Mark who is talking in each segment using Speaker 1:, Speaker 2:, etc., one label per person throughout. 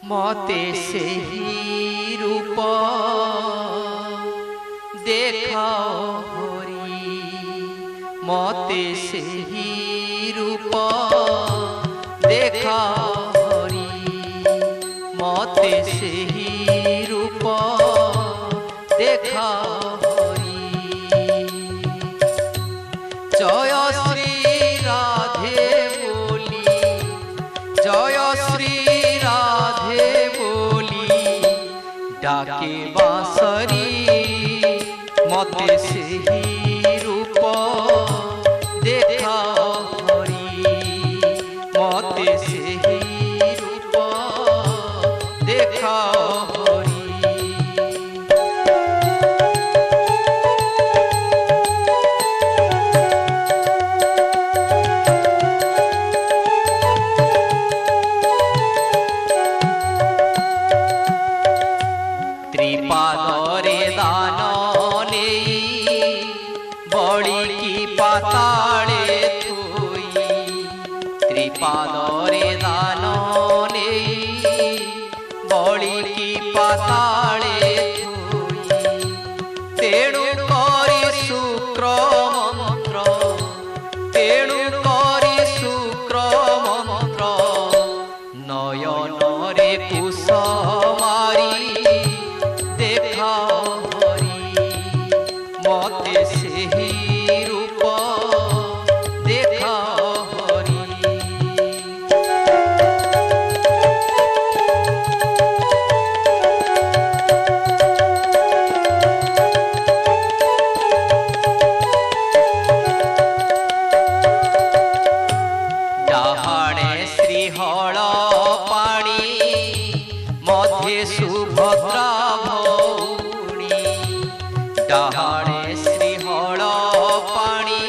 Speaker 1: मते सेही रूप देखाओ हरि, मते सेही रूप देखाओ हरि, मते सेही रूप देखाओ हरि। जय श्री राधे बोली, जय श्री राधे बोली डाके बांसरी, मते सेही रूप देखाओ हरि, मते सेही रूप देखाओ हरि। त्रिपादरे दान नेई बड़ी की पाताले थोई, त्रिपादरे दान नेई बड़ी की पाताले थोई। तेणु करी शुक्र मंत्र, तेणु करी शुक्र मंत्र नयन रे कुसुमारी देखाओ हरि, मते सेही रूप देखाओ हरि। डाहाणे श्रीहळ पाणी मध्ये सुभद्रा भौणी, डाहाणे श्रीहळ पाणी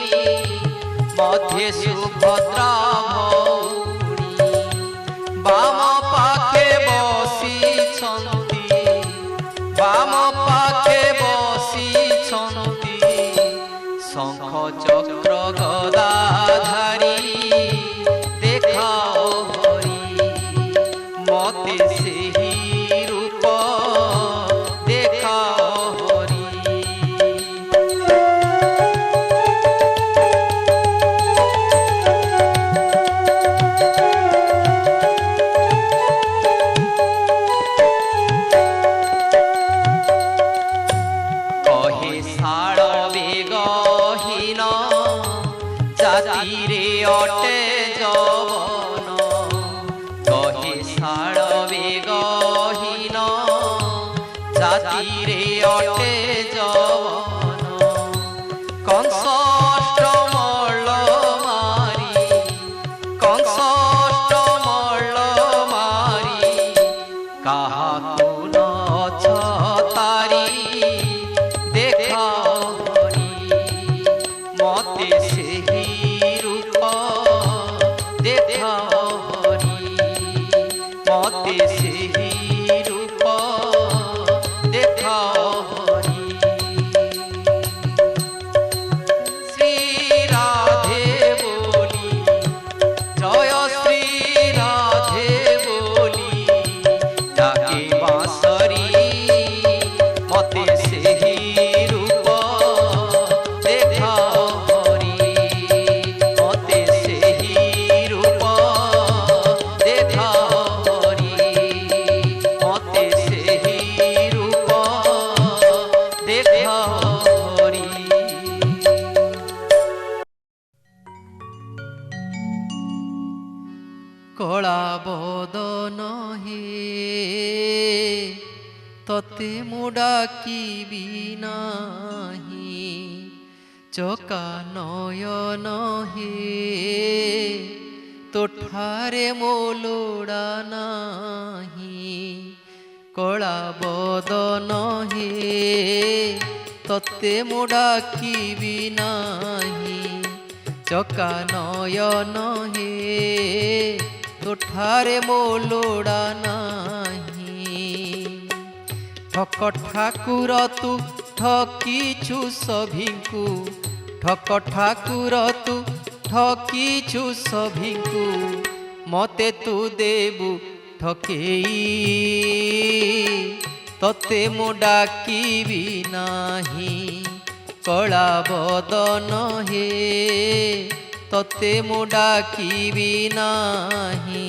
Speaker 1: मध्ये सुभद्रा भौणी। बाम पाखे बसिछन्ति, बाम पाखे बसिछन्ति शंख चक्र गदाधारी देखाओ हरि, मते सेही रूप देखाओ हरि। कहे शाल बेगहीन जाति रे अटे जवन, कहे शाल बेगहीन जाति रे अटे जवन। कंसष्टमल मारी, कंसष्टमल मारी काहाकु न छतारी देखाओ हरि, मते सेही रूप देखाओ हरि, मते सेही रूप देखाओ हरि। श्री राधे बोली, जय श्री राधे बोली डाके बांसरी, मते सेही रूप देखाओ हरि, मते सेही रूप देखाओ हरि, मते सेही रूप देखाओ हरि। कला बदन हे तते मु डाकिबि नाही, चका नयन हे तोठारे मो लोड़ा नाही। कला बदन हे तते मु डाकिबि नाही, चका नयन हे तोठारे मो लोड़ा नाही। ठक ठाकुर तू ठकीछु सभिଙ୍କୁ, ठक ठाकुर तू ठकीछु सभिଙ୍କୁ, मते तू देबु ଠକେଇ ତତେ ମୁଁ ଡାକିବି ନାହିଁ କଳା ବଦନ ହେ ତତେ ମୁଁ ଡାକିବି ନାହିଁ।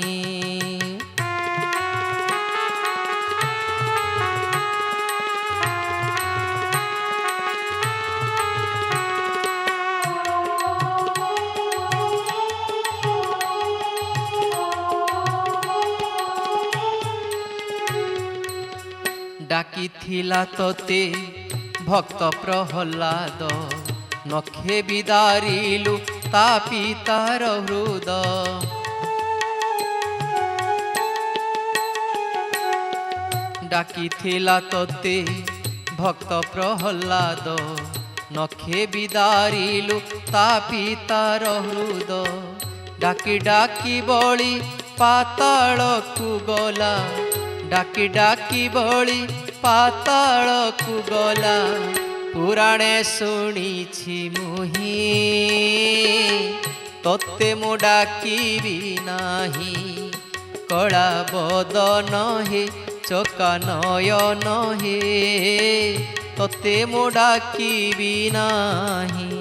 Speaker 1: ডাকিথিলা তোতে ভক্ত প্রহ্লাদ নখে বিদারিলু তা পিতার হৃদ। ডাকিথিলা তোতে ভক্ত প্রহ্লাদ নখে বিদারিলু তা পিতার হৃদ। ডাকি ডাকি বଳି পাতাଳକୁ ଗଲା ডাকি ডাকি বଳି পাতাଳକୁ গলা। পুরাণে শুনিছি মুহি তোতে মো ডাকিবি নাহি কলা বদন হে চোকা নয়ন হে তোতে মো ডাকিবি নাহি।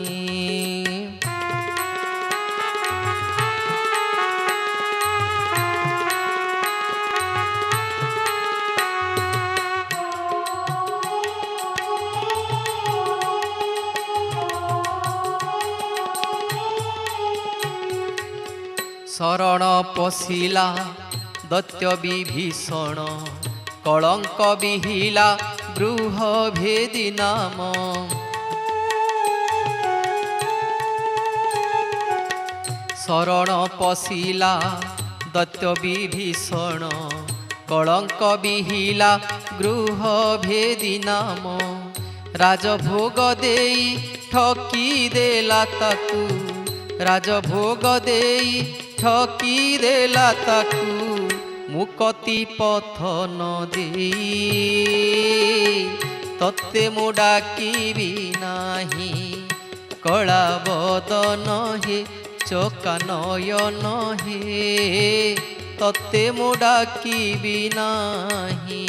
Speaker 1: শরণ পশিলা দৈত্য বিভীষণ কলঙ্ক বিহিলা বৃহ ভেদি নাম। শরণ পশিলা দৈত্য বিভীষণ কলঙ্ক বিহিলা গৃহ ভেদি নাম। রাজভোগ দেই ঠকি দেলা তাকু রাজভোগ দেই ঠকি দেলা তাকু মুকতি পথ ন দেই তোতে মো ডাকিবি নাহি কলা বদন হে চোকা নয়ন হে তোতে মো ডাকিবি নাহি।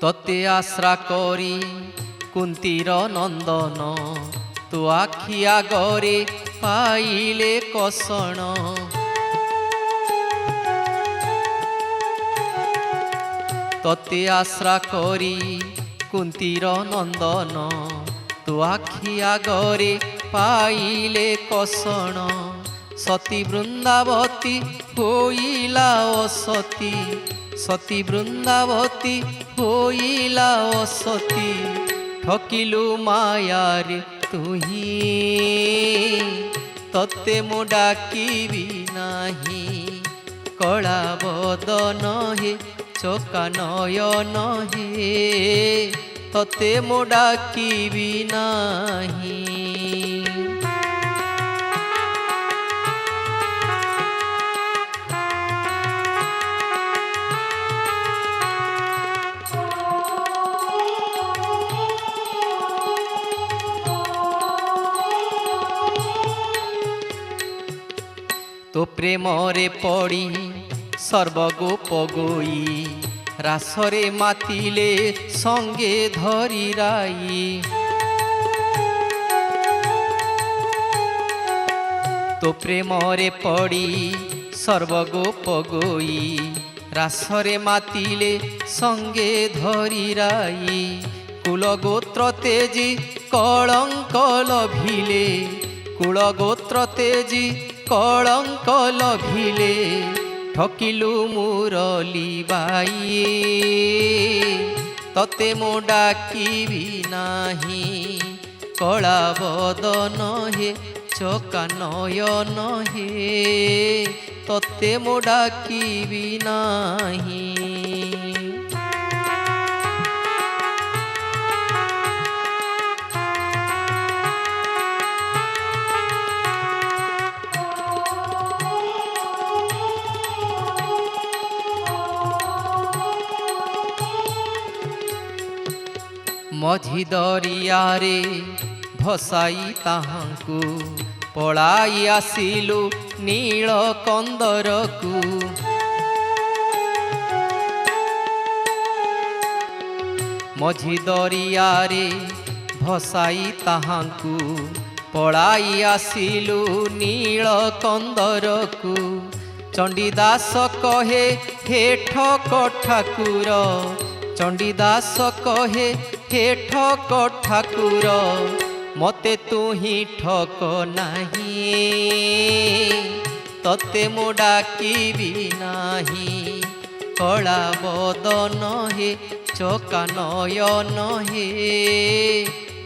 Speaker 1: তোতে আশ্রা করি কুন্তীর নন্দন তু আখি আগরে পাইলে কষণ। তোতে আশ্রা করি কুন্তীর নন্দন তু আখি আগরে পাইলে কষণ। সতী বৃন্দাবতী হইলা অসতী সতী বৃন্দাবতী হইলা অসতী ঠকিলু মায়ারে তুহি তোতে মো ডাকিবি নাহি কলা বদন হে চোকা নয়ন হে তোতে মো ডাকিবি নাহি। তো প্রেমরে পড়ি সর্বগোপ গই রাসরে মাতিলে সঙ্গে ধরি রাই। তো প্রেমরে পড়ি সর্বগোপ গই রাসরে মাতিলে সঙ্গে ধরি রাই। কুলগোত্র তেজি কলঙ্ক লভিলে কুলগোত্র তেজি কলঙ্ক লভিলে ঠকিলু মুরলি বাই তোতে মো ডাকিবি নাহি কলা বদন হে চোকা নয়ন হে তোতে মো ডাকিবি নাহি। मझी दरियारे भसाई ताहांकु पलाई आसिलु नील कंदरकु मझी दरियारे भसाई ताहांकु पलाई आसिलु नील कंदरकु चंडीदास कहे हे ठक ठाकुर चंडीदास कहे हे ठक ठाकुर मते तू ही ठक नाही तते मो डाकिबी नाही कला बदन हे चका नयन हे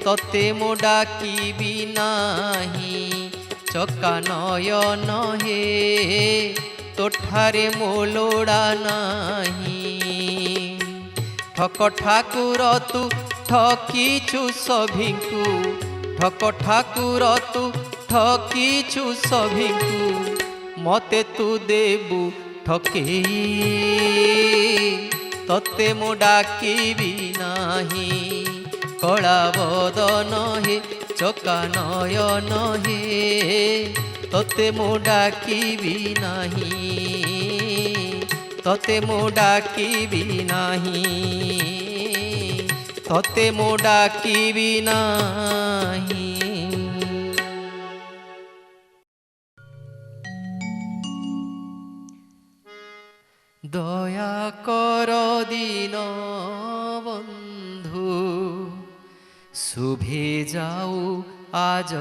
Speaker 1: तते मो डाकिबी नाही चका नयन हे तोठारे मो लोड़ा नाही ठक ठाकुर तू ठकीछु सभिंकु ठक ठाकुर तू ठकीछु सभिंकु मते तू देबु ठकेई तते मो डाकिबी नाही कला बदन हे चका नयन हे तते मो डाकिबी नाही तते मो डाकिबी नाही तते मो डाकिबी नाही। दया कर दीन बंधु शुभे जाऊ आज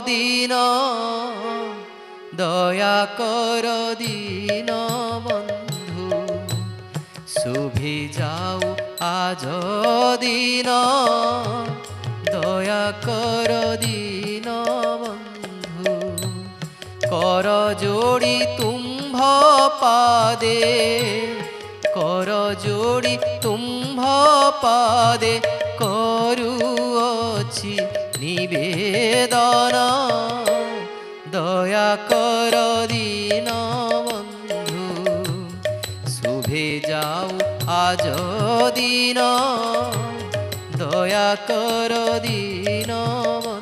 Speaker 1: दिन दया कर दीन बंधु शुभे जाऊ आज दिन दया कर दीन बंधु कर जोड़ी तुम्भ पादे कर जोड़ी तुम्भ पादे करुअछि निवेदन दया कर दीन बंधु शुभे जाऊ आज दिन दया कर दीन बंधु।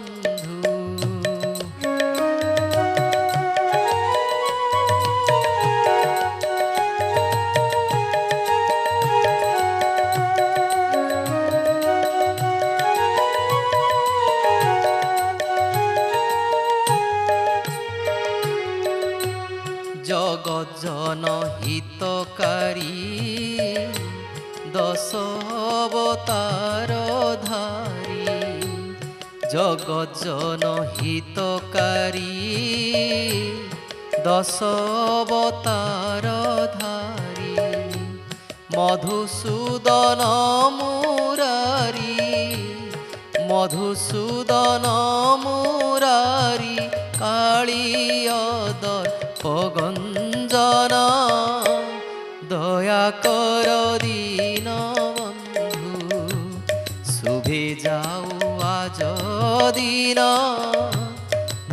Speaker 1: जगज्जन हितकारी दश अवतार धारी जगज्जन हितकारी दश अवतार धारी मधुसूदन मुरारी मधुसूदन मुरारी कालियदर पगंजन दया कर दीन बंधु शुभे जाऊ आज दिन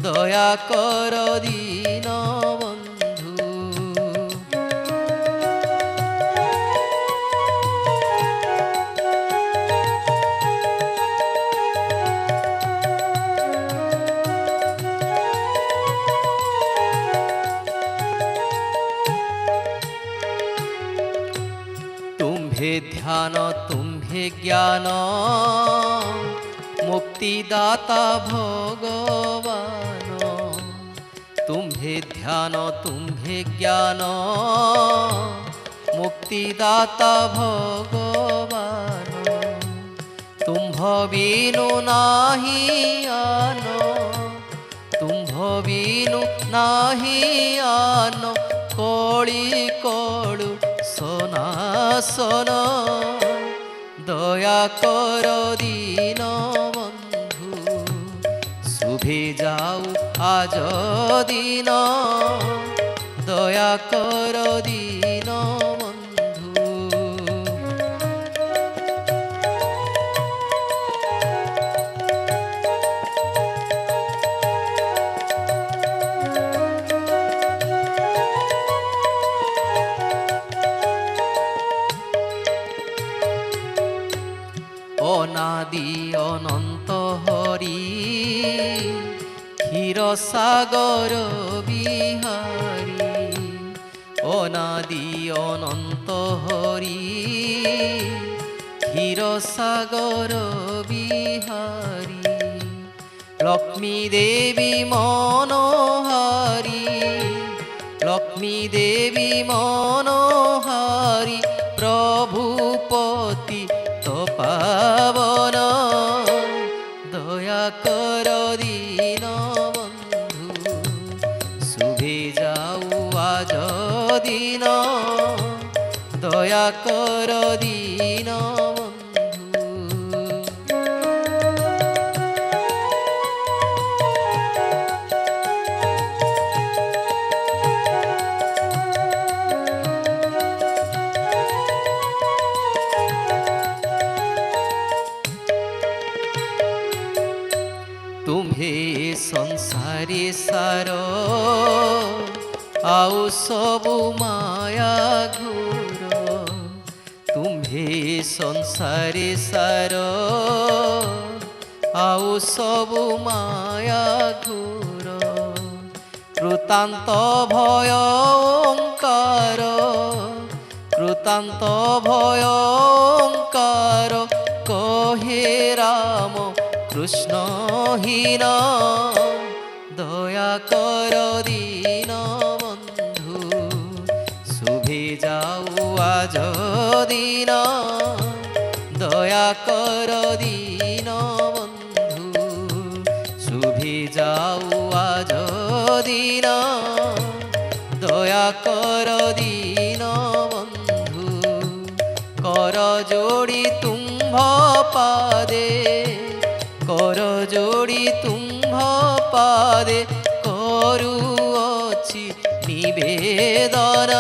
Speaker 1: दया कर दीन बंधु। तुम्भे ध्यान तुम्भे ज्ञान मुक्तिदाता भगवान तुम्भे ध्यान तुम्भे ज्ञान मुक्तिदाता भगवान तुम्भ बिनु नाही आन तुम्भ बिनु नाही आन कोळी कोळु सनासन दया कर दीन बंधु शुभे जाऊ आज दिन दया कर दीन बंधु। ক্ষীরসাগর বিহারী অনাদি অনন্ত হরি ক্ষীরসাগর বিহারী লক্ষ্মী দেবী মনোহারী লক্ষ্মী দেবী মনোহারী প্রভুপতি তো পাবন দয়া কর দীন বন্ধু শুভে যাও আজ দিন দয়া কর দীন तुम्हे संसारे सार आओ सबु माया घोर तुम्हे संसारे सार आओ सबु माया घोर कृतांत भय ओंकार कृतांत भय ओंकार कहे राम कृष्ण हीन दया कर दीन बंधु शुभे जाऊ आज दिन दया कर दीन बंधु शुभे जाऊ आज दिन दया कर दीन बंधु कर जोड़ी तुम्भ पादे कर जोड़ी तुम्भ पादे करुअछि निवेदन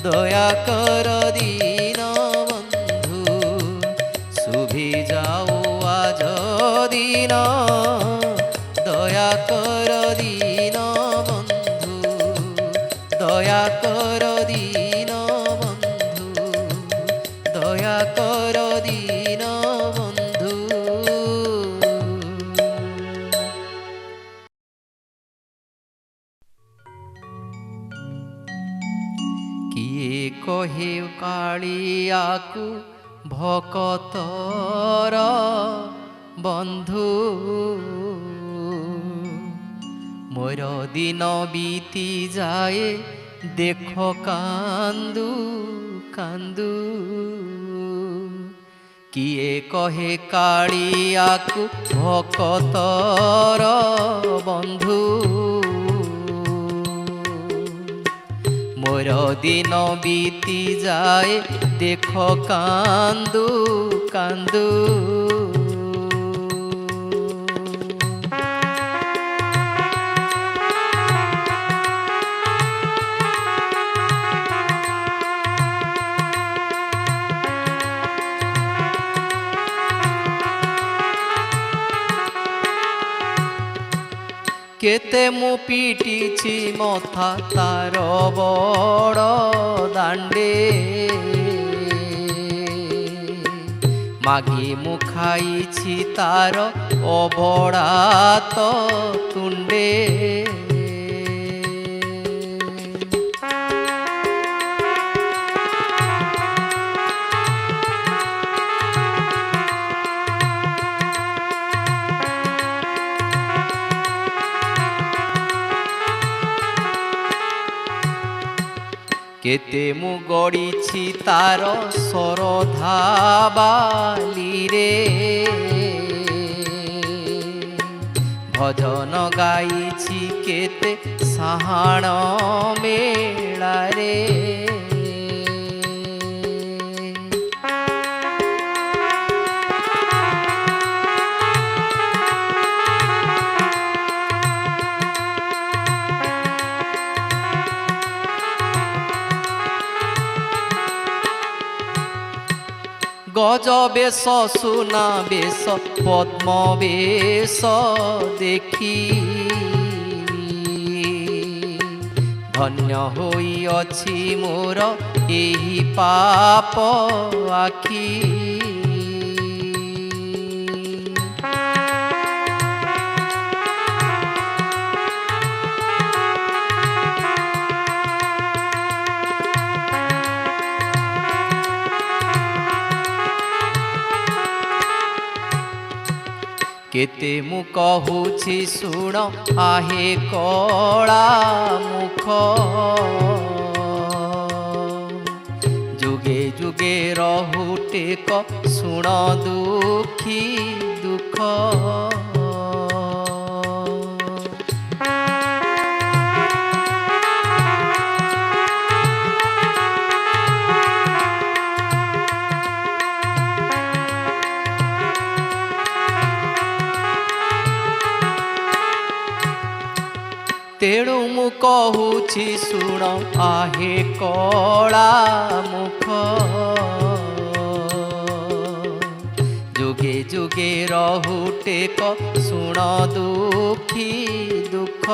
Speaker 1: दया कर दीन बंधु शुभे जाओ आज दिन दया कर दीन बंधु दया कर दीन बंधु दया कर दीन बंधु किए कहे कालियाकु भकतर बंधु मोर दिन बीती जाए देख कांदू कांदू किए कहे कालियाकु भकतर बंधु मोर दिन बीती जाए देख कांदू कांदू केते मु पीटिछि मथा तार बड़ दांडे मागी मु खाइछि तार अबड़ा तो तुंडे केते मु गड़ीछि तार सरधा बाली रे भजन गाइछि केते साहाण मेला रे गज बेश सुना बेश पद्म बेश देखी धन्य होई अछि मोर एही पाप आखी केते मु कहूछि सुण आहे कला मुख जुगे जुगे रहुटे क सुण दुखी दुख तेणु मु कहूछि सुण आहे कला मुख जुगे जुगे रहुटे क सुण दुखी दुख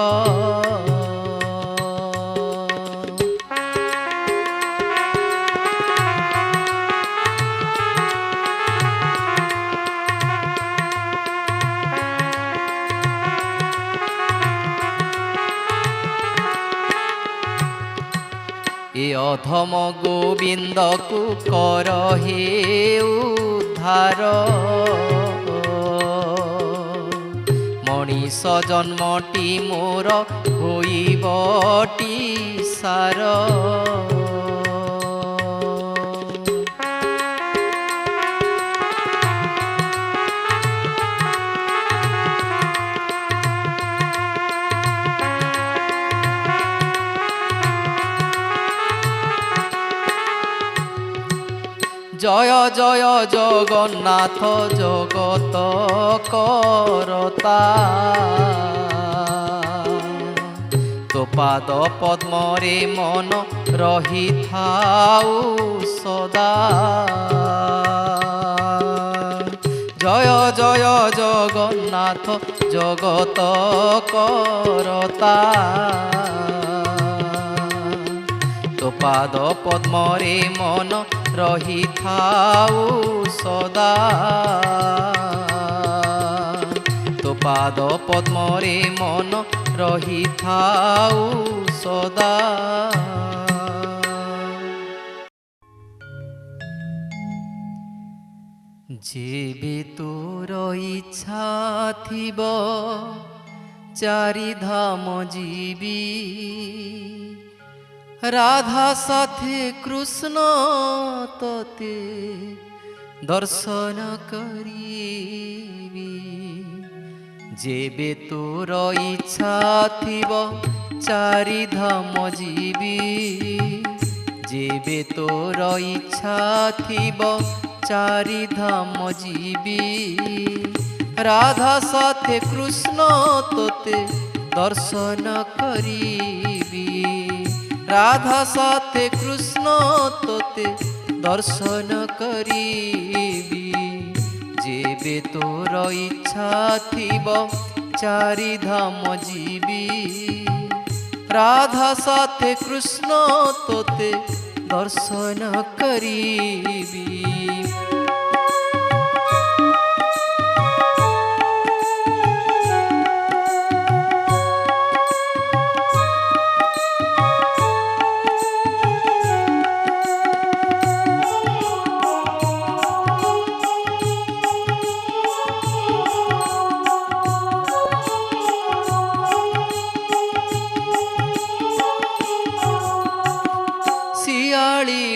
Speaker 1: ए अधम गोविंद को कर हे उद्धार मनीष जन्मटी मोर होइबटी सार जय जय जगन्नाथ जगत करता तो पाद पद्मरे मन रही थाउ सदा जय जय जगन्नाथ जगत करता तो पाद पद्मरे मन रही थाउ सदा तो पाद पद्मरे मन रही थाउ सदा जेबे तोर इच्छा थिब चारि धाम जीवी राधा साथे कृष्ण तते दर्शन करीबी जेबे तोर इच्छा थिब चारि धाम जीवी जेबे तोर इच्छा थिब चारि धाम जीवी राधा साथे कृष्ण तते दर्शन करीबी राधा साथे कृष्ण तोते दर्शन करीबी जेबे तोर इच्छा थिब चारि धाम जीवी राधा साथे कृष्ण तोते दर्शन करीबी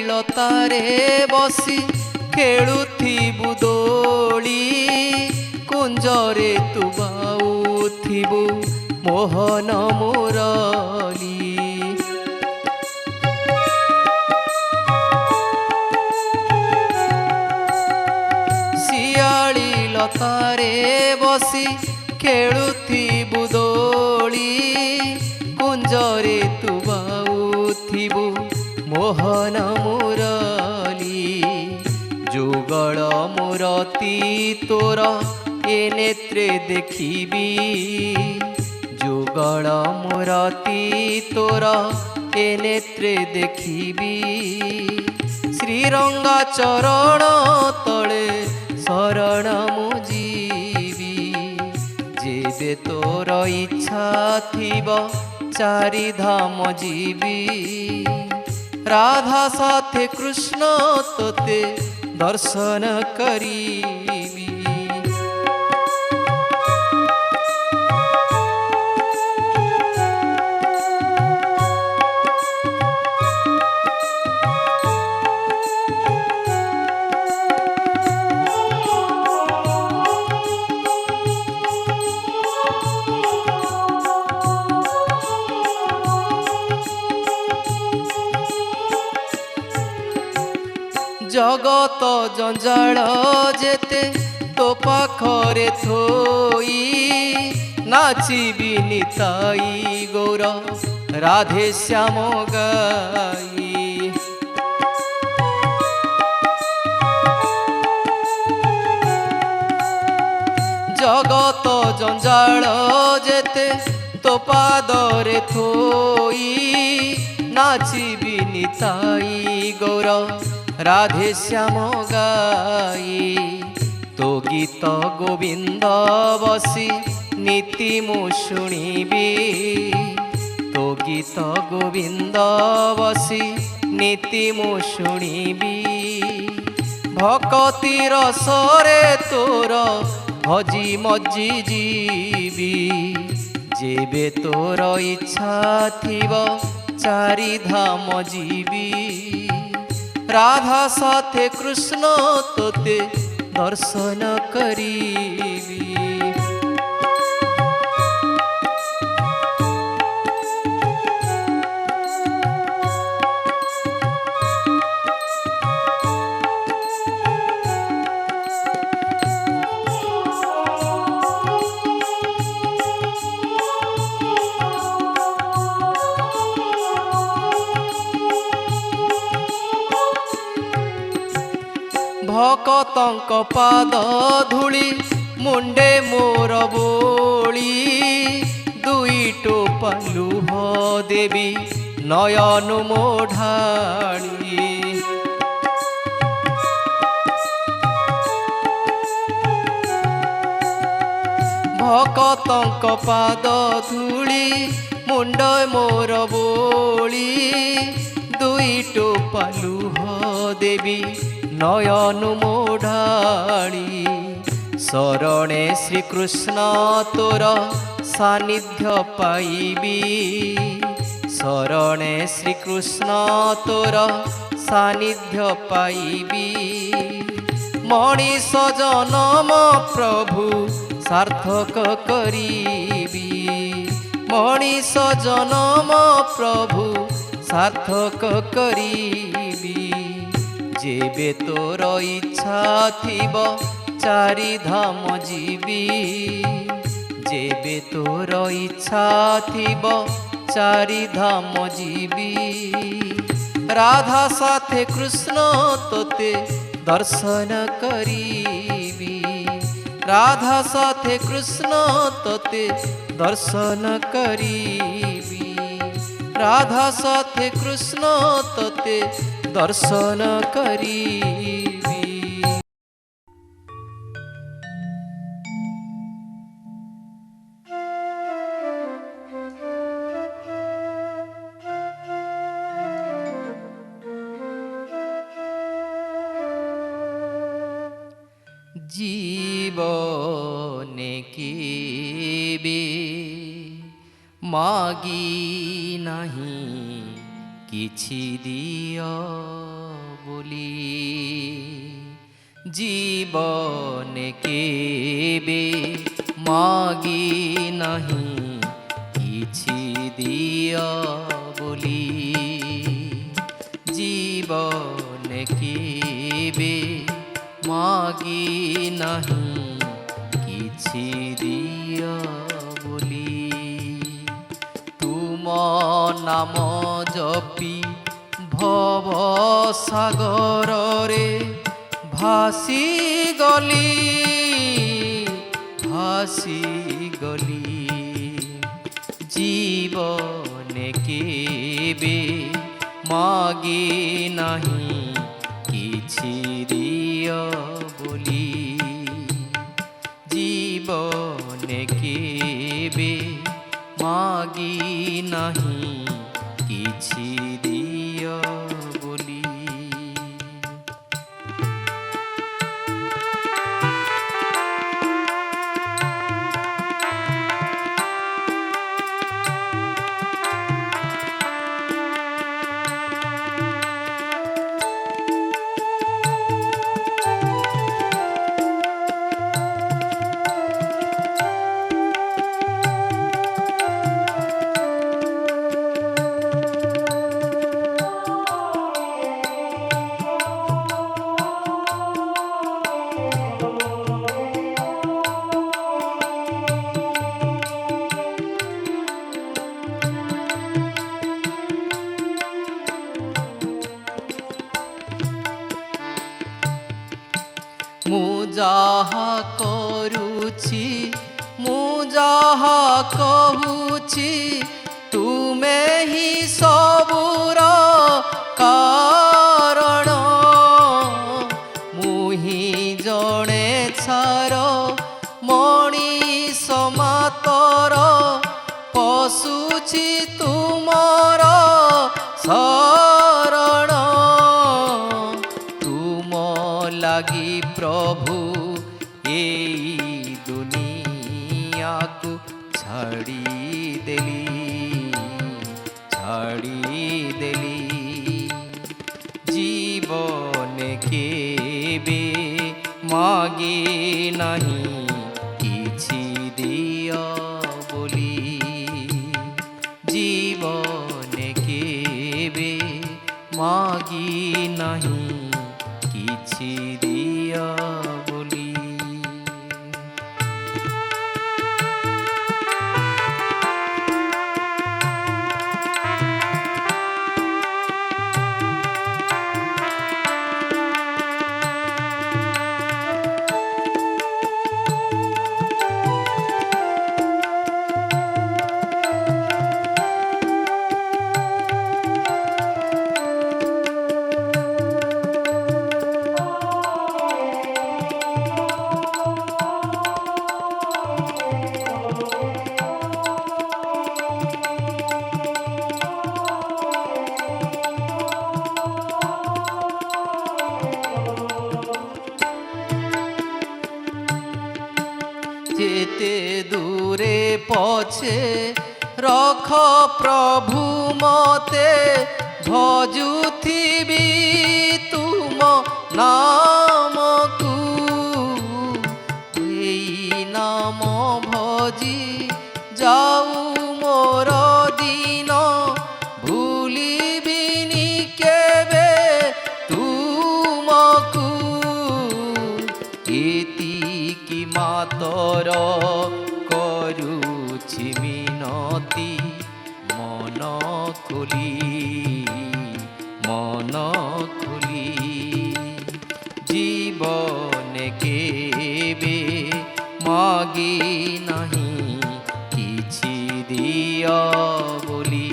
Speaker 1: लतारे बसी खेलुथिबु दोली कुंजरे तु गाउथिबु मोहन मुरली शियाली लतारे बसी खेलुथिबु दोली कुंजरे तु गाउथिबु मोहन मुरली जुगल मुरती तोर ए नेत्रे देखिबी जुगल मुरती तोर ए नेत्रे देखिबी श्रीरंगा चरण तले शरण मुजीबी जेबे तोर इच्छा थिब चारि धाम जीवी राधा साथे कृष्ण तोते दर्शन करीबी জগত জঞ্জাল যেতে তো পাখরে থই নাচিবি নিতাই গৌর রাধে শ্যাম গাই। জগত জঞ্জাল যেতে তো পাদরে থই নাচিবি নিতাই গৌর রাধে শ্যাম গাই। তো গীত গোবিন্দ বসি নীতি মু শুনিবি, তো গীত গোবিন্দ বসি নীতি মু শুনিবি। ভকতি রসরে তোর ভজি মজি ଯିବି, যেবে তোর ইচ্ছা থিব চারি ধাম ଯିବି। রাধা সাথে কৃষ্ণ তোতে দর্শন করিবি। ভকতঙ্ক পাদ ধূলি মুন্ডে মোর ବୋଳି, দুই টোপা লুহ দেবী নয়ন ମୋ ଢାଳି। ভকতঙ্ক পাদ ধূলি মুন্ড মোর ବୋଳି, দুই টোপা লুহ দেবী নয়ন ମୋ ঢাଳି। শরণে শ্রীকৃষ্ণ তোর সান্নিধ্য পাইবি, শরণে শ্রীকৃষ্ণ তোর সান্নিধ্য পাইবি। মଣିষ জনম প্রভু সার্থক করিবি, মଣିষ জনম প্রভু সার্থক করিবি। যেবে তোর ইচ্ছা থিব চারি ধাম ଯିବି, যেবে তোর ইচ্ছা থিব চারি ধাম ଯିବି। রাধা সাথে কৃষ্ণ তোতে দর্শন করিবি, রাধা সাথে কৃষ্ণ তোতে দর্শন করিবি। রাধা সাথে কৃষ্ণ তোতে দর্শন করিবি। জীবনে কেবে মাগি নাহি କିଛି দিও বলি, জীবনে কেবে মাগি নাহি କିଛି দিও বলি। জীবনে কেবে মাগি নাহি କିଛି দিও বলি। তুম নাম জপি ভব সাগরে ভাসি গলি, ভাসি গলি। জীবনে কেবে মাগি নাহি କିଛି দিও বলি। জীবনে কেবে মাগি নাহি କିଛି দিও বলি। ଯାହା କରୁଛି ମୁଁ ଯାହା କହୁଛି ତୁମେ ହିଁ ସବୁର କାରଣ। ମୁଁ ହିଁ ଜଣେ ଛାର ମଣିଷ ମାତର ପଶୁଛି ତୁମର ଶରଣ। ତୁମ ଲାଗି ପ୍ରଭୁ ଏଇ ଦୁନିଆକୁ ଛାଡ଼ିଦେଲି। ଜୀବନେ କେବେ ମାଗେ ନାହିଁ କିଛି ଦିଅ ବୋଲି। ଜୀବନେ କେବେ ମାଗି ନାହିଁ କିଛି ଦିଅ ବୋଲି। যেতে দূরে পছে রখ প্রভু মতে ভজুথিবি তুম নামকু। এই নাম ভজি যাও মোর দিন ভুলিবিনি কেবে তুমকু। এতিকি মাতর କରୁଛି মিনতি মন খুলি। জীবনে কেবে মাগি ନାହିଁ କିଛି দিଅ ବୋଲି।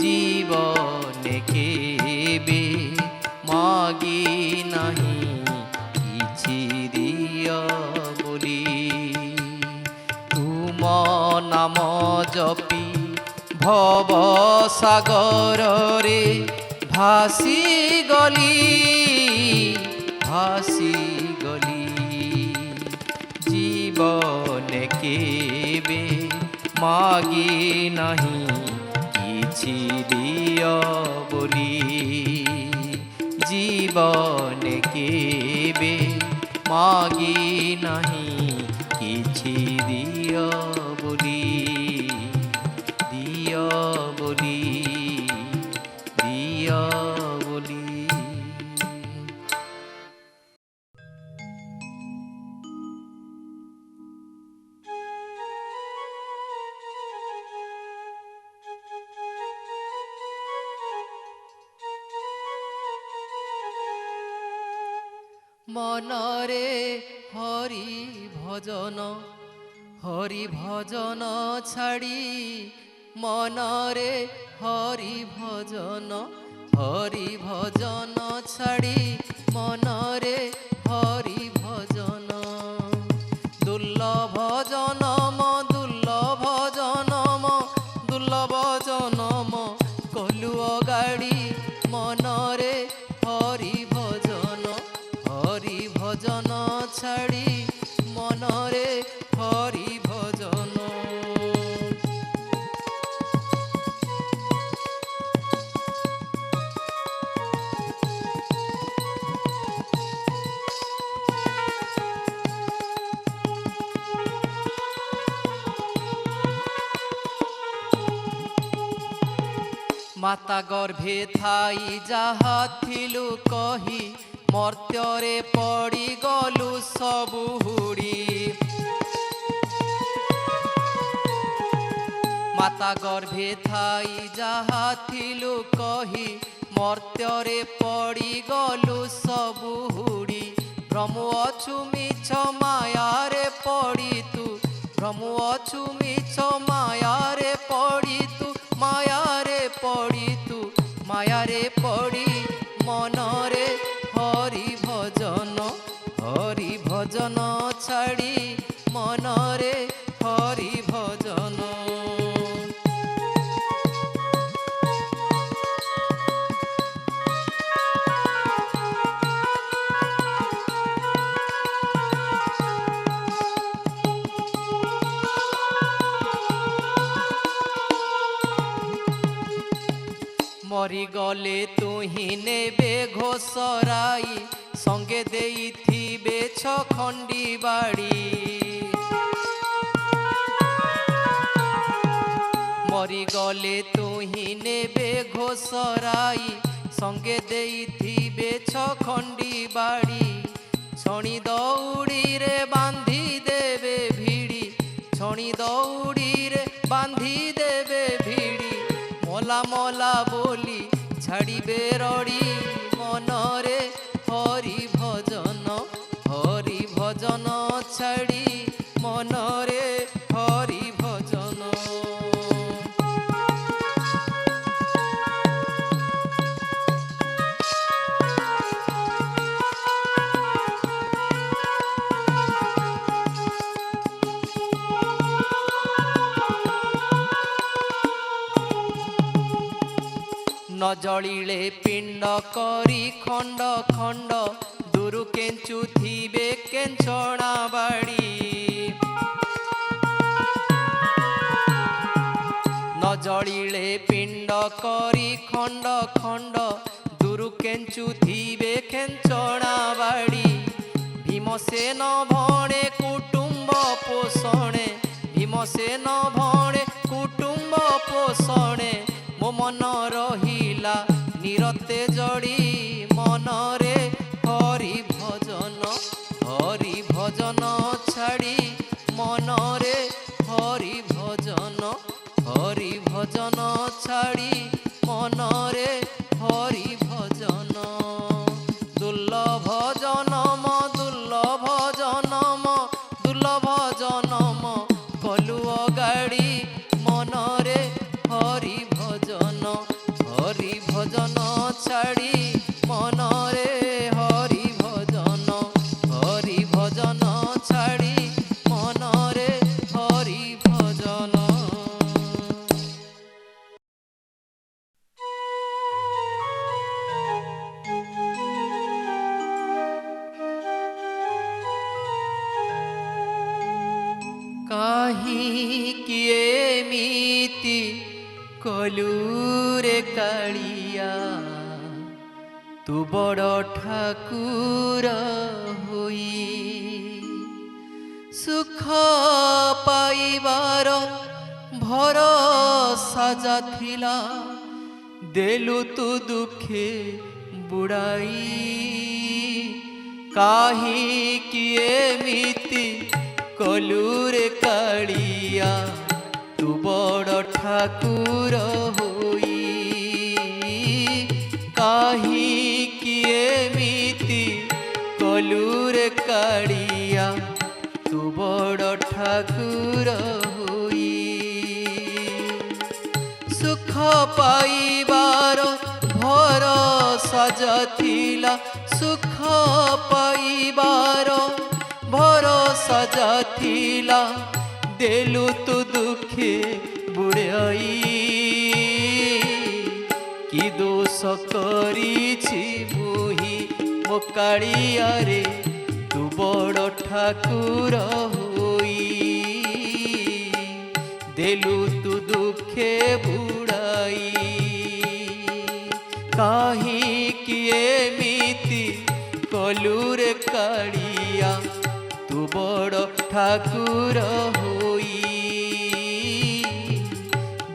Speaker 1: জীবনে কেবে মাগি ନାହିଁ କିଛି দিଅ ବୋଲି। তুম নাম জপি ভব সাগରରେ ভাসি গলি। জীবনে কেবে মাগি ନାହିଁ କିଛି দিଅ ବୋଲି। জীবনে কেবে মাগি ନାହିଁ କିଛି দিଅ ବୋଲି। দিଅ ବୋଲି। মনরে হরি ভজন ছাড়ি। মনরে হরি ভজন ছাড়ি। মনরে হরি ভজন দুর্লভ জনম কলু অগাড়ি। মনরে হরি ভজন ছাড়ি। মনরে হরি ভজন। মাতা গর্ভে থাই যাহা থিলু কহি মর্ত্যরে পড়ি গলু সবু হুড়ি। মাতা গর্ভে থাই যাহা থিলু কহি মর্ত্যরে পড়ি গলু সবু হুড়ি। ভ্রম অছু মিছ মায়ারে পড়ি তু ভ্রম অছু মিছ মায়ারে পড়ি তু মায়ারে পড়ি তু মায়ারে পড়ি মনরে হরি ভজন ছাড়ি মনরে হরি ভজন। মরিগলে তুহি নেবে ঘোষরাই সঙ্গে দেইথিবে ছখণ্ডি বাড়ি। মরিগলে তুহি নেবে ঘোষরাই সঙ্গে দেইথিবে ছখণ্ডি বাড়ি। ছনি দৌড়িরে বাঁধি দেবে ভিড়ি ছনি দৌড়িরে বাঁধি দেবে ভিড়ি। মলা মলা বলি ছাড়িবে রড়ি মনরে হরি ভজন ছাড়ি মনরে হরি ভজন। ন জଳିলে পিণ্ড করি খণ্ড খণ্ড দূরু কেঞ্চুথিবে কেঞ্চণা বাড়ি। ন জଳିলে পিণ্ড করি খণ্ড খণ্ড দূরু কেঞ্চুথিবে কেঞ্চণা বাড়ি। ভীমসেন ভণে কুটুম্ব পোষণে ভীমসেন ভণে কুটুম্ব পোষণে। ମୋ ମନ ରହିଲା ନିରତେ ଜଡ଼ି ମନରେ ହରି ଭଜନ ଛାଡ଼ି ମନରେ ହରି ଭଜନ ଛାଡ଼ି ମନରେ ହରି ଭଜନ। ଦୁର୍ଲଭ ଜନମ କଲୁ ଅଗାଡ଼ି ମନରେ ହରି ভজন ছাড়ি মনরে হরি ভজন ছাড়ি মনরে হরি ভজন। কাহিকি এমিতি কলুরে কালিয়া তু বড় ঠাকুর হই। সুখ পাইবার ভরসা যাথিলা দেলু তু দুঃখে বুড়াই। কাহিকি এমিতি কলুরে কালিয়া তু বড় ঠাকুর হই। কাহিকি এমিতি কলুরে কালিয়া তু বড় ঠাকুর হই। সুখ পাইবার ভরসা যাথিলা সুখ পাইবার ভরসা যাথিলা দেলু তু দুঃখে বুড়াই। কি দোষ করিছি মুহি ମୋ କାଳିଆରେ ତୁ ବଡ଼ ଠାକୁର ହୋଇ ଦେଲୁ ତୁ ଦୁଃଖେ ବୁଡ଼ାଇ। କାହିଁକି ଏମିତି କଲୁରେ କାଳିଆ ତୁ ବଡ଼ ଠାକୁର ହୋଇ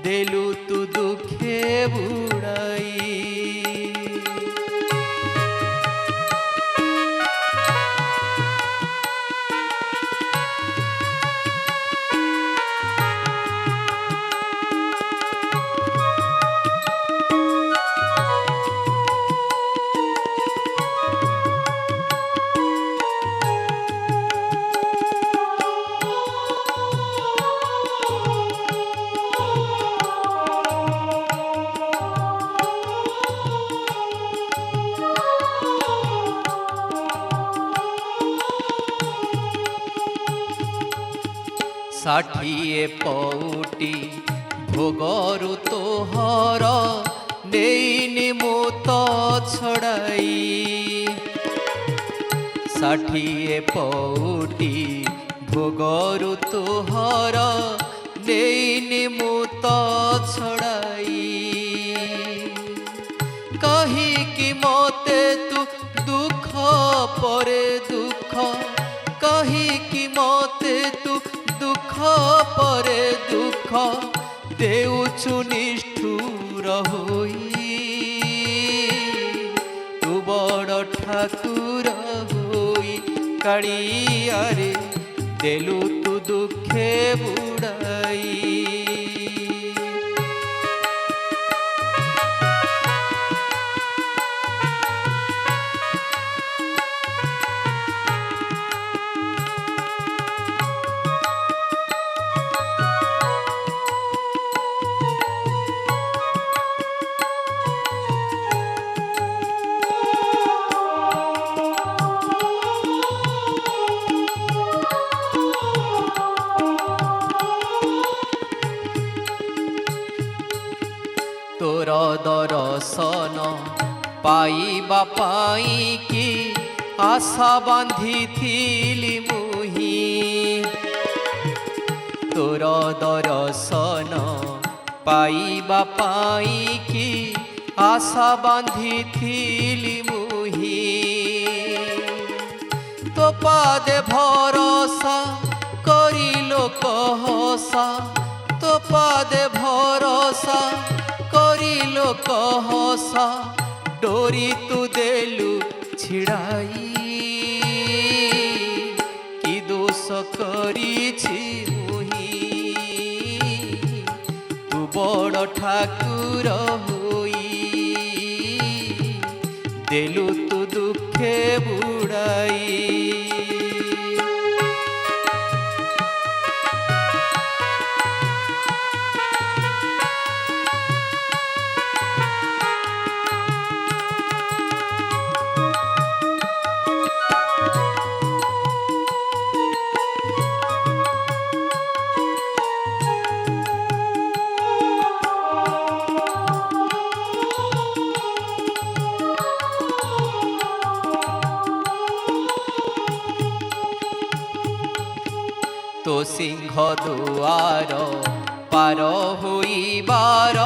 Speaker 1: ଦେଲୁ ତୁ ଦୁଃଖେ ବୁଡ଼ାଇ। ষাঠিয়ে পৌটি ভোগরু তোহর নেইনি মুত ছড়াই। ষাঠিয়ে পৌটি ভোগরু তোহর নেইনি মুত ছড়াই। কাহিকি মতে তু দুঃখ পরে দুঃখ, কাহিকি মতে তু দুঃখ পরে দুঃখ দেউছু নিষ্ঠুর হই। তু বড় ঠাকুর হই কাଳିଆରେ দেলু তু দুঃখে বুড়াই। তোর দর্শন পাইবা পাইকি আশা বাঁধিথিলি মুহি। তোর দর্শন পাইবা পাইকি আশা বাঁধিথিলি মুহি। তো পাদে ভরসা করিল কহসা, তো পাদে ভরসা করিল কহসা ডোরি তু দেলু ছিড়াই। কি দোষ করিছি মুহি তু বড় ঠাকুর হই দেলু তু দুঃখে বুড়াই। তো সিংহ দুয়ার পার হইবার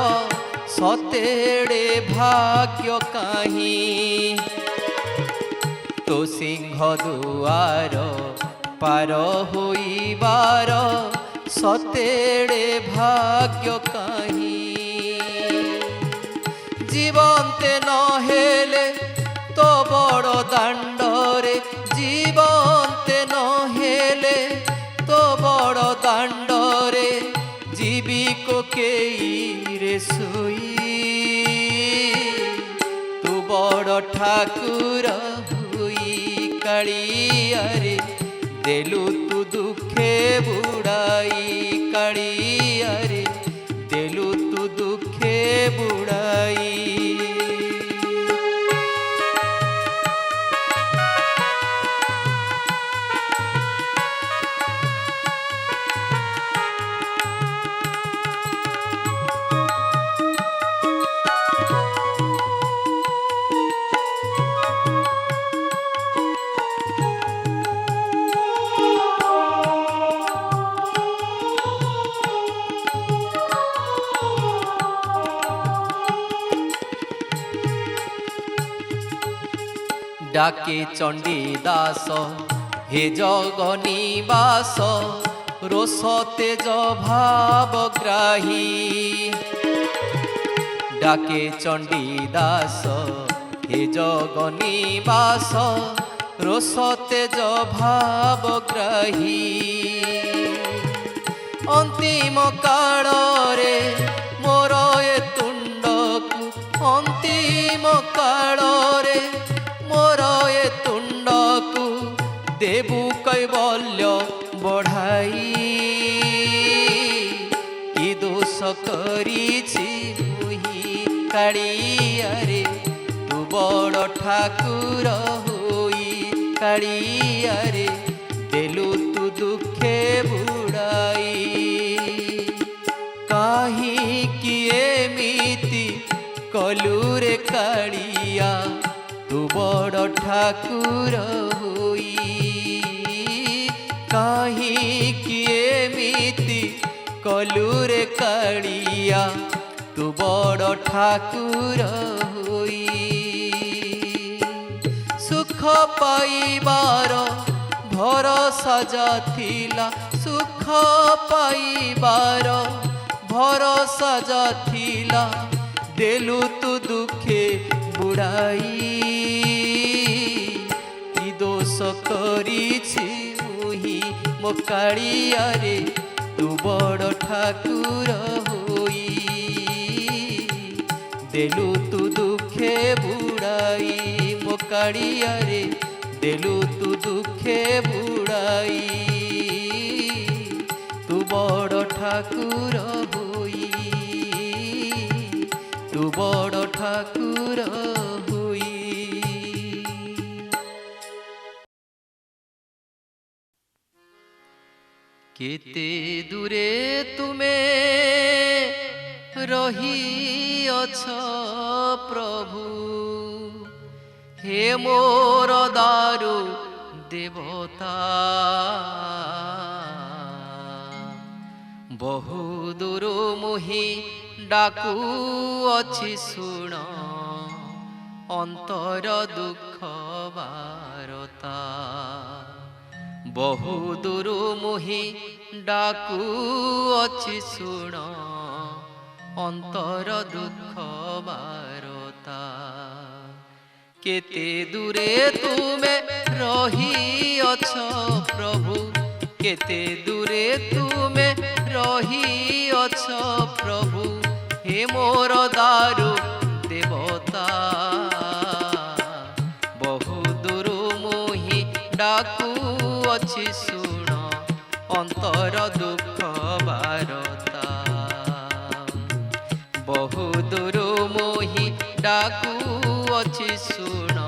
Speaker 1: সতেড়ে ভাগ্য কাহি। তো সিংহ দুয়ার পার হইবার সতেড়ে ভাগ্য কাহি। জীবন্তে নহেলে তো বড় দাণ্ডরে, জীবন্তে নহেলে তো বড় দাণ্ডরে জীবিক কেইরে শুই। তু বড় ঠাকুর হই কাଳିଆରେ দেলু তু দুঃখে বুড়াই। কাଳିଆରେ দেলু তু দুঃখে বুড়াই। ডাকে চণ্ডী দাস হে জগনিবাস রোষ তেজ ভাবগ্রাহী। ডাকে চণ্ডী দাস হে জগনিবাস রোষ তেজ ভাবগ্রাহী। অন্তিম কাଳରେ মোর এ তুণ্ডকু, অন্তিম কাଳରେ মোর এ তুণ্ডকু দেবু কৈবল্য বঢ়াই। কি দোষ করিছি মুহি কাଳିଆରେ তু বড় ঠাকুর হই কাଳିଆରେ দেলু তু দুঃখে বুড়াই। କାହିଁକି ଏମିତି କଲୁରେ କାଳିଆ ତୁ ବଡ଼ ଠାକୁର ହୋଇ କାହିଁକି ଏମିତି କଲୁରେ କାଳିଆ ତୁ ବଡ଼ ଠାକୁର ହୋଇ ସୁଖ ପାଇବାର ଭରସା ଥିଲା ସୁଖ ପାଇବାର ଭରସା ଥିଲା ଦେଲୁ ତୁ ଦୁଃଖେ ବୁଡ଼ାଇ କି ଦୋଷ କରିଛି ମୁହିଁ ମୋ କାଳିଆରେ ତୁ ବଡ଼ ଠାକୁର ହୋଇ ଦେଲୁ ତୁ ଦୁଃଖେ ବୁଡ଼ାଇ ମୋ କାଳିଆରେ ଦେଲୁ ତୁ ଦୁଃଖେ ବୁଡ଼ାଇ ତୁ ବଡ଼ ଠାକୁର ହୋଇ ତୁ ବଡ଼ ଠାକୁର ହୋଇ କେତେ ଦୂରେ ତୁମେ ରହିଅଛ ପ୍ରଭୁ ହେ ମୋର ଦାରୁ ଦେବତା ବହୁ ଦୂର ମୁହିଁ ଡାକୁଅଛି ଶୁଣ ଅନ୍ତର ଦୁଃଖ ବାରତା ବହୁ ଦୂର ମୁହିଁ ଡାକୁଅଛି ଶୁଣ ଅନ୍ତର ଦୁଃଖ ବାରତା କେତେ ଦୂରେ ତୁମେ ରହିଅଛ ପ୍ରଭୁ କେତେ ଦୂରେ ତୁମେ ରହିଅଛ ପ୍ରଭୁ ହେ ମୋର ଦାରୁ ଦେବତା ବହୁ ଦୂର ମୁହିଁ ଡାକୁଅଛି ଶୁଣ ଅନ୍ତର ଦୁଃଖ ବାରତା ବହୁ ଦୂର ମୁହିଁ ଡାକୁଅଛି ଶୁଣ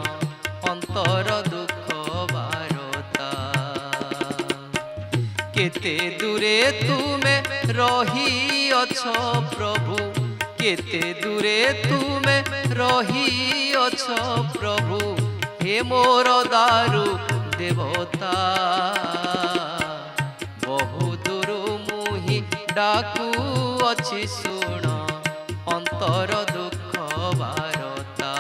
Speaker 1: ଅନ୍ତର ଦୁଃଖ ବାରତା କେତେ ଦୂରେ ତୁମେ ରହିଅଛ ପ୍ରଭୁ କେତେ ଦୂରେ ତୁମେ ରହିଅଛ ପ୍ରଭୁ ହେ ମୋର ଦାରୁ ଦେବତା ବହୁ ଦୂର ମୁହିଁ ଡାକୁଅଛି ଶୁଣ ଅନ୍ତର ଦୁଃଖ ବାରତା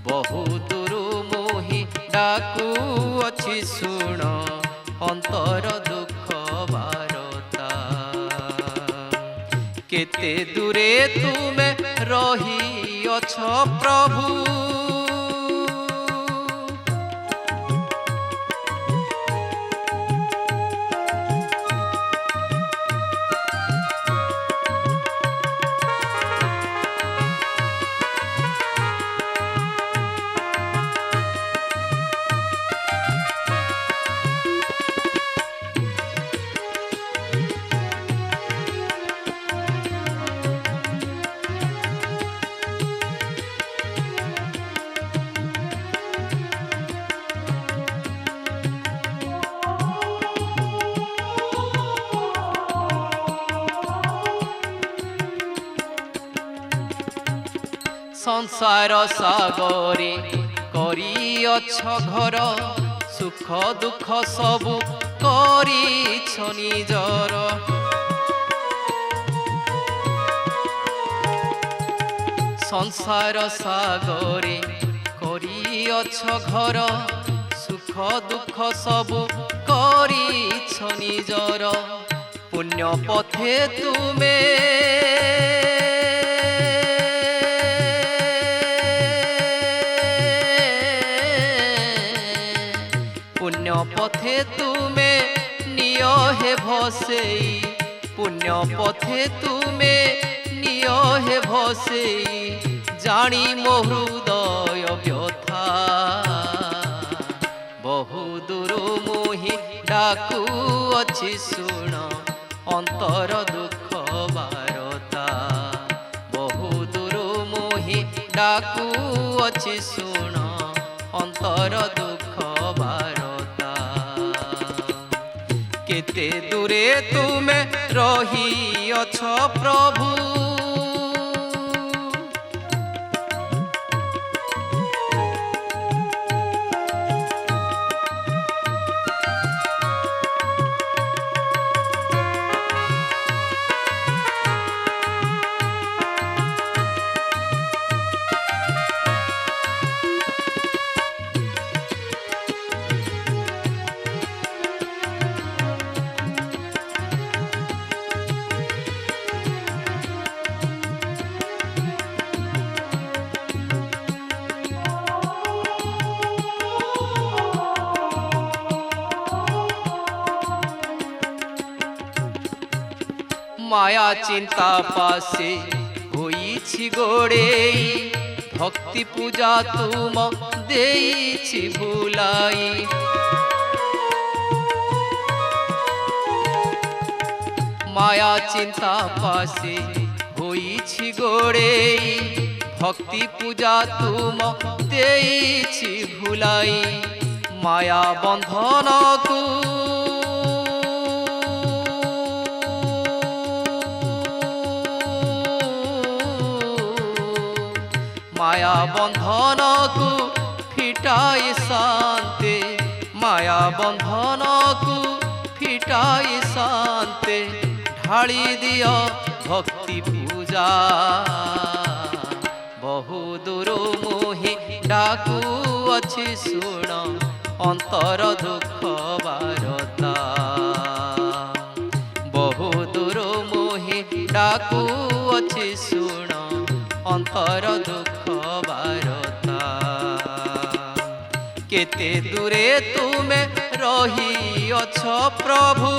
Speaker 1: ବହୁ ଦୂର ମୁହିଁ ଡାକୁଅଛି ଶୁଣ ଅନ୍ତର ଦୁଃଖ ବାରତା କେତେ ଦୂରେ ତୁମେ ରହିଅଛ ପ୍ରଭୁ ସଂସାର ସାଗରେ କରିଅଛ ଘର ସୁଖ ଦୁଃଖ ସବୁ କରିଛ ନିଜର ସଂସାର ସାଗରେ କରିଅଛ ଘର ସୁଖ ଦୁଃଖ ସବୁ କରିଛ ନିଜର ପୁଣ୍ୟ ପଥେ ତୁମେ पुण्य पथे तुमे नियो हे भसेई पुण्य पथे तुमे नियो हे भसेई जानी मो हृदय व्यथा बहु दूर मोहि डाकू अछि सुण अंतर दुख बारता बहु दूर मोहि डाकू अछि सुण अंतर दुख बारता केते केते दूरे तुमे रहिअछ प्रभु। माया चिंता पासे होईछि गोड़ेई, भक्ति पूजा तुम देईछि भुलाई। माया चिंता पासे होईछि गोड़ेई, भक्ति पूजा तुम देईछि भुलाई। माया बंधन को माया बंधन को फिटाई शांते, माया बंधन को फिटाई शांते। ढाली दियो भक्ति पूजा, बहु दूर मोहि डाकू अछि सुण, अंतर दुख बारता। बहु दूर मोहि डाकू अछि सुण, अंतर दुख बारता। केते दूरे तुमे रहिअछ प्रभु।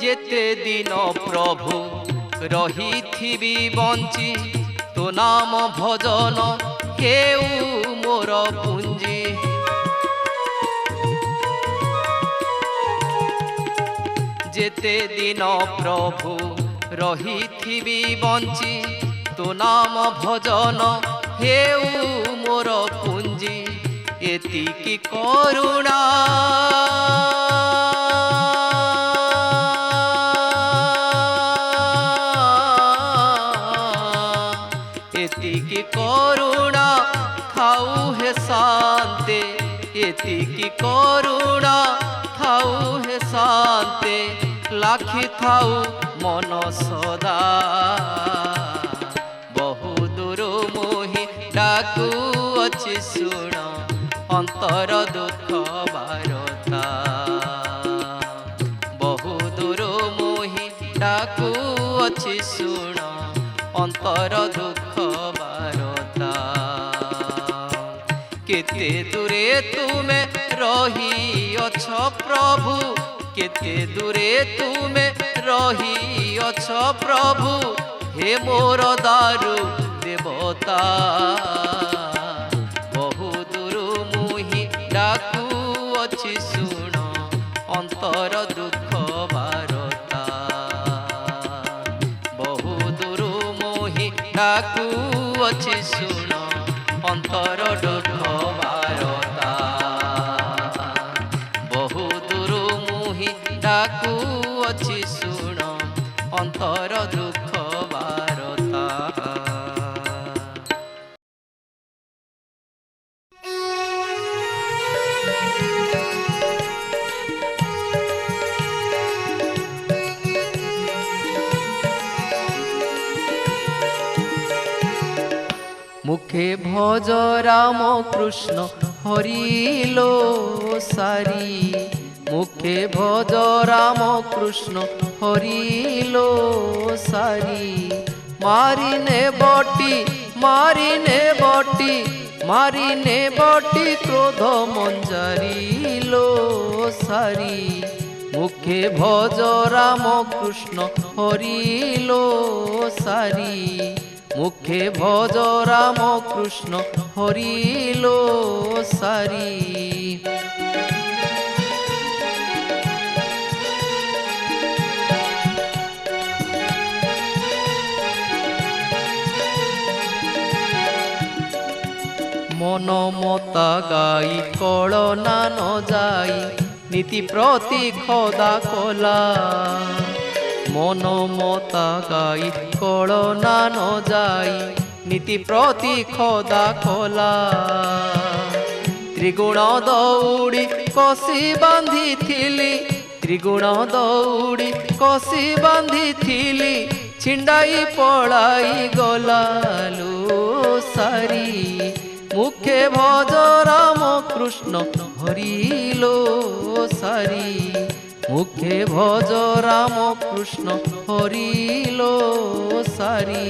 Speaker 1: जेते दिन प्रभु रही बंची, तो नाम भजन हेउ मोर पुंजी। जेते दिन प्रभु रही बंची, तो नाम भजन हेउ मोर पुंजी। एतिकी करुणा एतिकी करुणा थाऊ हे शांते, एतिकी करुणा थाऊ हे शांते। लाखी थाऊ मन सदा, बहु दूर मोहि डाकू अछि सुण, अंतर दुख बारता। बहु दूर मोहि डाकू अछि सुण, अंतर दुख बारता। केते दूरे तुमे रहिअछ प्रभु, केते दूरे तुमे रहिअछ प्रभु। हे मोर दारु देवता, बहु दूर मोहि डाकू अछि सुण, अंतर दुख बारता। बहु दूर मोहि डाकू अछि सुण, अंतर दुख बारता। बहु दूर मोहि डाकू अछि सुण, अंतर दुख बारता। मुखे भज राम कृष्ण हरिलो सारी, মুখে ভজ রাম কৃষ্ণ হরিল সারি। মারিনে বটি মারিনে বটি মারিনে বটি ক্রোধ মঞ্জারিল সারি। মুখে ভজ রাম কৃষ্ণ হরিল সারি। মুখে ভজ রাম কৃষ্ণ হরিল সারি। মন মতা গাই কলনা ন যাই নীতি প্রতি খোদা কলা। মন মতা গাই কলনা ন যাই নীতি প্রতি খোদা কলা। ত্রিগুণ দৌড়ি কষি বাঁধিলি ত্রিগুণ দৌড়ি কষি বাঁধিলি ছিন্ডাই পড়াই গলালু সারি। মুখে ভজ রাম কৃষ্ণ হরিল সারি। মুখে ভজ রাম কৃষ্ণ হরিল সারি।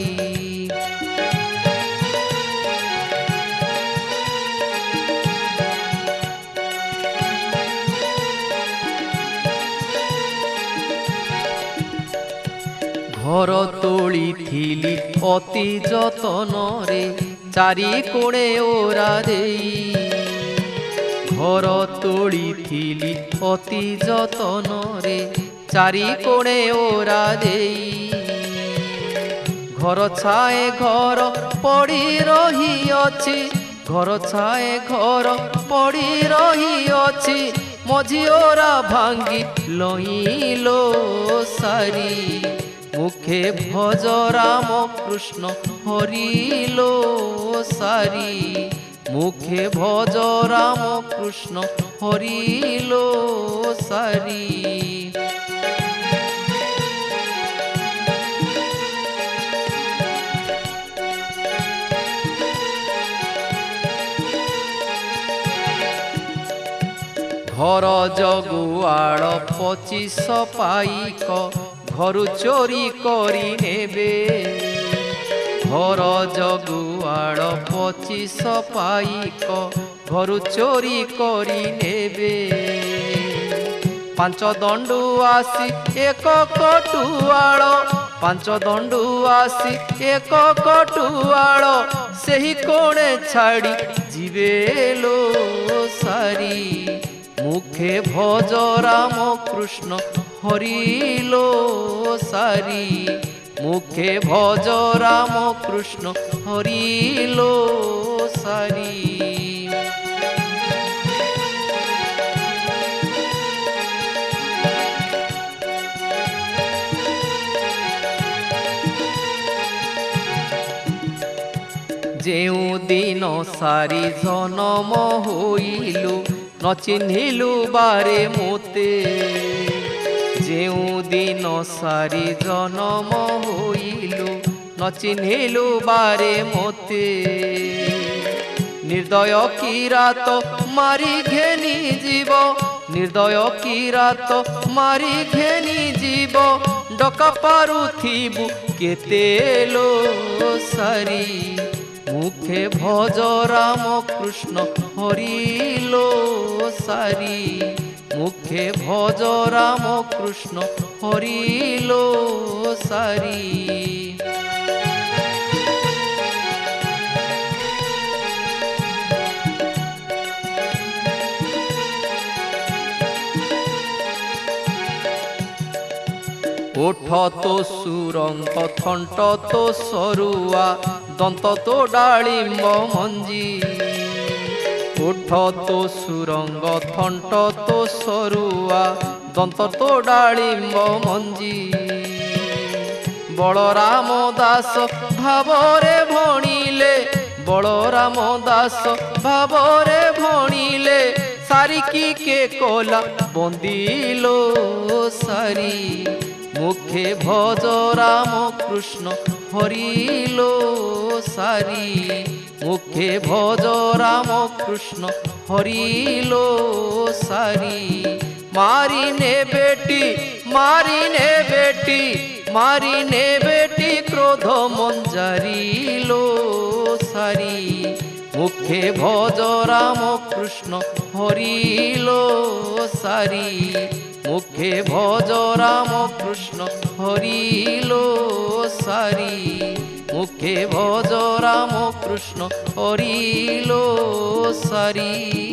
Speaker 1: ঘর তোলিথিলি অতি যতনরে চারি কোণে ওরা দেই। ঘর তোলিথিলি অতি যতনরে চারি কোণে ওরা দেই। ঘর ছায়ে ঘর পড়ি রহিଅଛି ঘর ছায়ে ঘর পড়ি রহিଅଛି মঝি ওরা ভাঙ্গি লইল সারি। মুখে ভজ রাম কৃষ্ণ হরিল সারি। মুখে ভজ রাম কৃষ্ণ হরিল সারি। ঘর জগুয়াଳ 25 পাইক ঘরু চোরি করি নেবে। ঘর জগুয়াଳ 25 পাইক ঘরু চোরি করি নেবে। 5 দণ্ডু আসি এক কটুয়াଳ 5 দণ্ডু আসি এক কটুয়াଳ ସେହି কোণে ছাড়ি ଯିବେ লো সারি। মুখে ভজ রাম কৃষ্ণ হরিল সারি। মুখে ভজ রাম কৃষ্ণ হরিল সারি। যেউ দিন সারি জনম হইলু ন চিহ্নিলু বারে মোতে। যেউ দিন সারি জনম হইলু ন চিহ্নিলু বারে মোতে। নির্দয় কিরাত মারি ঘেনি জীব নির্দয় কিরাত মারি ঘেনি জীব ডকা পারুথিবু কেতে লো সারি। মুখে ভজ রাম কৃষ্ণ হরিল সারি। মুখে ভজ রাম কৃষ্ণ হরিল সারি। ওঠ তো সুরঙ্গ থণ্ট তো সরুয়া দন্ত তো ডালিম্ব মঞ্জি। ওঠ তো সুরঙ্গ থণ্ট তো সরুয়া দন্ত তো ডালিম্ব মঞ্জি। বলরাম দাস ভাবরে ভণিলে বলরাম দাস ভাবরে ভণিলে সারিকি কে কলা বন্দিল সারি। মুখে ভজ রাম কৃষ্ণ হরিল সারি। মুখে ভজ রাম কৃষ্ণ হরিল সারি। मारिने बेटी क्रोध मन जारिलो सारी मुखे भज राम कृष्ण हरिलो सारी मुखे भज राम कृष्ण हरिलो सारी मुखे भज राम कृष्ण हरिलो सारी।